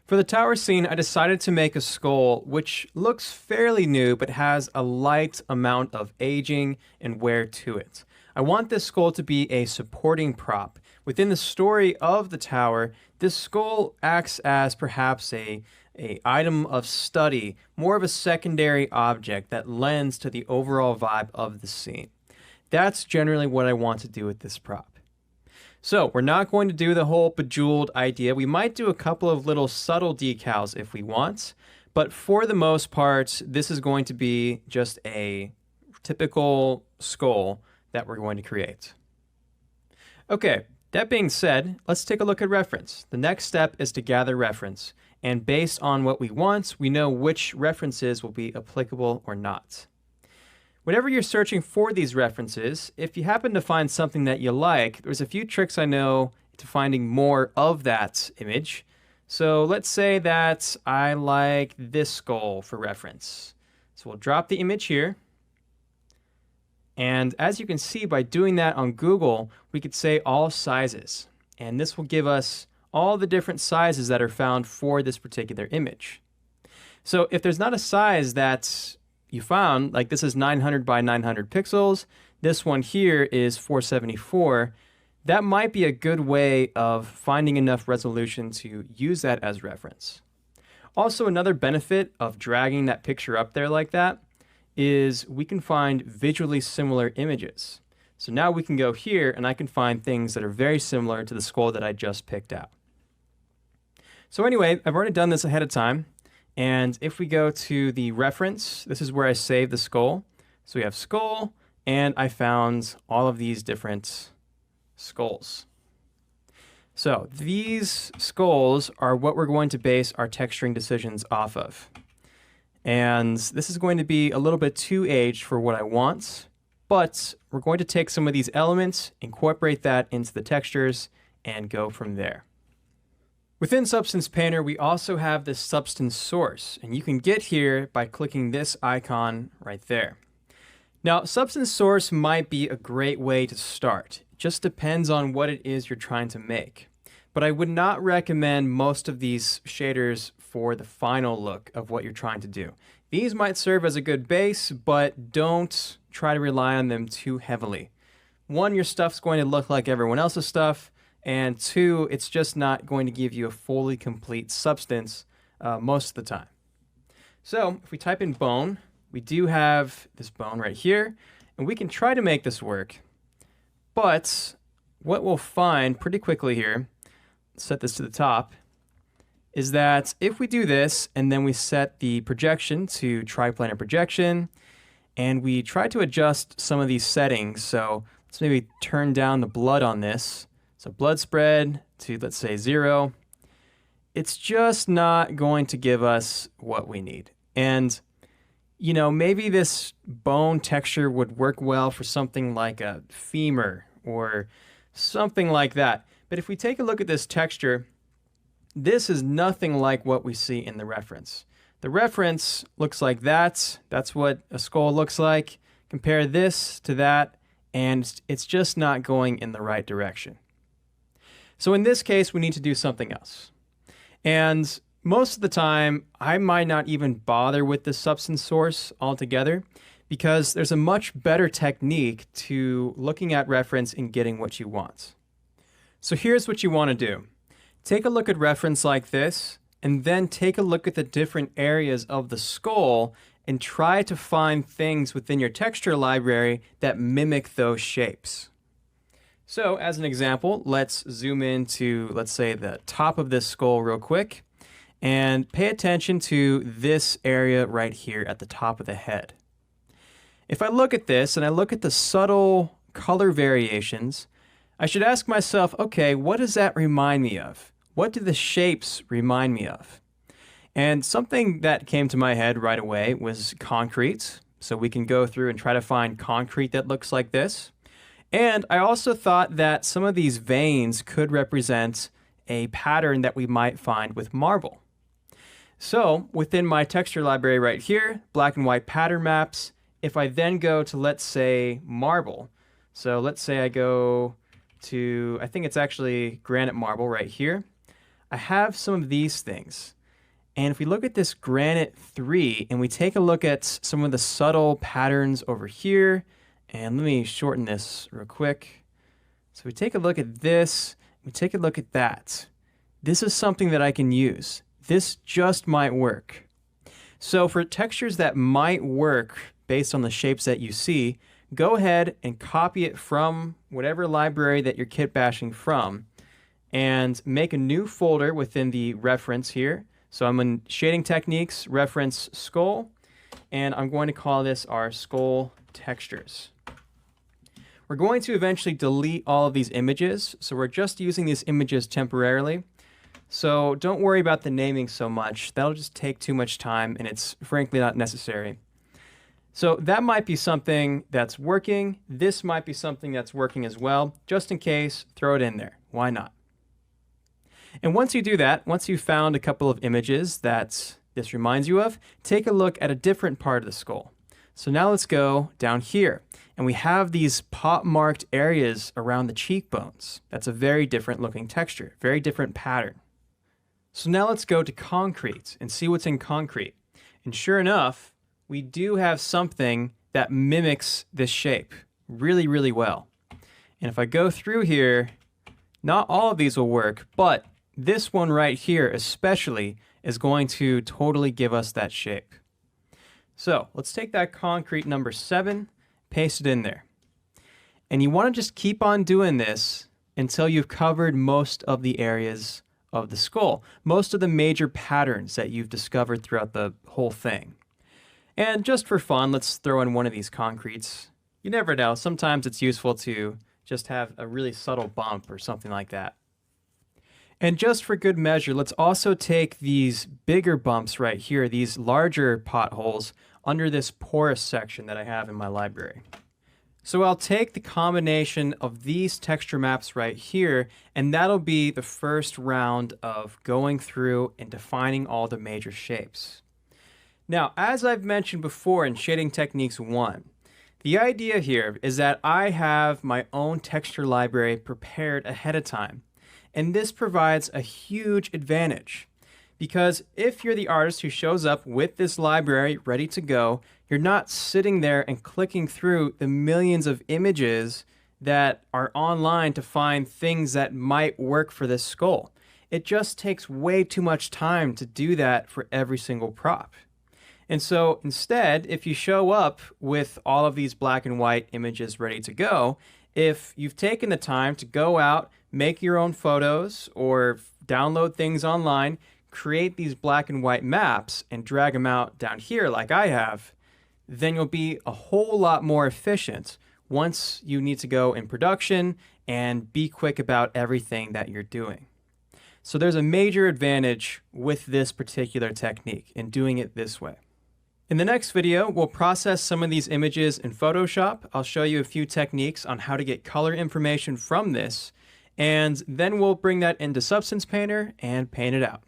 For the tower scene, I decided to make a skull which looks fairly new but has a light amount of aging and wear to it. I want this skull to be a supporting prop. Within the story of the tower, this skull acts as perhaps a item of study, more of a secondary object that lends to the overall vibe of the scene. That's generally what I want to do with this prop. So we're not going to do the whole bejeweled idea. We might do a couple of little subtle decals if we want, but for the most part, this is going to be just a typical skull that we're going to create. Okay, that being said, let's take a look at reference. The next step is to gather reference, and based on what we want, we know which references will be applicable or not. Whenever you're searching for these references, if you happen to find something that you like, there's a few tricks I know to finding more of that image. So let's say that I like this skull for reference. So we'll drop the image here. And as you can see, by doing that on Google, we could say all sizes. And this will give us all the different sizes that are found for this particular image. So if there's not a size that you found, like this is 900 by 900 pixels, this one here is 474, that might be a good way of finding enough resolution to use that as reference. Also, another benefit of dragging that picture up there like that is we can find visually similar images. So now we can go here and I can find things that are very similar to the skull that I just picked out. So anyway, I've already done this ahead of time. And if we go to the reference, this is where I save the skull. So we have skull, and I found all of these different skulls. So these skulls are what we're going to base our texturing decisions off of. And this is going to be a little bit too aged for what I want, but we're going to take some of these elements, incorporate that into the textures, and go from there. Within Substance Painter, we also have this substance source, and you can get here by clicking this icon right there. Now, substance source might be a great way to start. It just depends on what it is you're trying to make. But I would not recommend most of these shaders for the final look of what you're trying to do. These might serve as a good base, but don't try to rely on them too heavily. One, your stuff's going to look like everyone else's stuff. And two, it's just not going to give you a fully complete substance most of the time. So if we type in bone, we do have this bone right here, and we can try to make this work. But what we'll find pretty quickly here, set this to the top, is that if we do this and then we set the projection to triplanar projection, and we try to adjust some of these settings, so let's maybe turn down the blood on this. So blood spread to, let's say, 0. It's just not going to give us what we need. And, you know, maybe this bone texture would work well for something like a femur or something like that. But if we take a look at this texture, this is nothing like what we see in the reference. The reference looks like that. That's what a skull looks like. Compare this to that, and it's just not going in the right direction. So in this case, we need to do something else. And most of the time, I might not even bother with the substance source altogether because there's a much better technique to looking at reference and getting what you want. So here's what you want to do. Take a look at reference like this, and then take a look at the different areas of the skull and try to find things within your texture library that mimic those shapes. So as an example, let's zoom into, let's say, the top of this skull real quick and pay attention to this area right here at the top of the head. If I look at this and I look at the subtle color variations, I should ask myself, okay, what does that remind me of? What do the shapes remind me of? And something that came to my head right away was concrete. So we can go through and try to find concrete that looks like this. And I also thought that some of these veins could represent a pattern that we might find with marble. So within my texture library right here, black and white pattern maps, if I then go to, let's say, marble. So let's say I go to, I think it's actually granite marble right here. I have some of these things. And if we look at this granite 3 and we take a look at some of the subtle patterns over here, and let me shorten this real quick. So we take a look at this, we take a look at that. This is something that I can use. This just might work. So for textures that might work based on the shapes that you see, go ahead and copy it from whatever library that you're kit bashing from and make a new folder within the reference here. So I'm in Shading Techniques, reference skull, and I'm going to call this our skull textures. We're going to eventually delete all of these images, so we're just using these images temporarily. So don't worry about the naming so much. That'll just take too much time, and it's frankly not necessary. So that might be something that's working. This might be something that's working as well. Just in case, throw it in there. Why not? And once you do that, once you've found a couple of images that this reminds you of, take a look at a different part of the skull. So now let's go down here. And we have these pop-marked areas around the cheekbones. That's a very different looking texture, very different pattern. So now let's go to concrete and see what's in concrete. And sure enough, we do have something that mimics this shape really, really well. And if I go through here, not all of these will work, but this one right here especially is going to totally give us that shape. So let's take that concrete number 7, paste it in there. And you want to just keep on doing this until you've covered most of the areas of the skull, most of the major patterns that you've discovered throughout the whole thing. And just for fun, let's throw in one of these concretes. You never know, sometimes it's useful to just have a really subtle bump or something like that. And just for good measure, let's also take these bigger bumps right here, these larger potholes under this porous section that I have in my library. So I'll take the combination of these texture maps right here, and that'll be the first round of going through and defining all the major shapes. Now, as I've mentioned before in Shading Techniques 1, the idea here is that I have my own texture library prepared ahead of time. And this provides a huge advantage because if you're the artist who shows up with this library ready to go, you're not sitting there and clicking through the millions of images that are online to find things that might work for this skull. It just takes way too much time to do that for every single prop. And so instead, if you show up with all of these black and white images ready to go, if you've taken the time to go out, make your own photos or download things online, create these black and white maps and drag them out down here like I have, then you'll be a whole lot more efficient once you need to go in production and be quick about everything that you're doing. So there's a major advantage with this particular technique in doing it this way. In the next video, we'll process some of these images in Photoshop. I'll show you a few techniques on how to get color information from this, and then we'll bring that into Substance Painter and paint it out.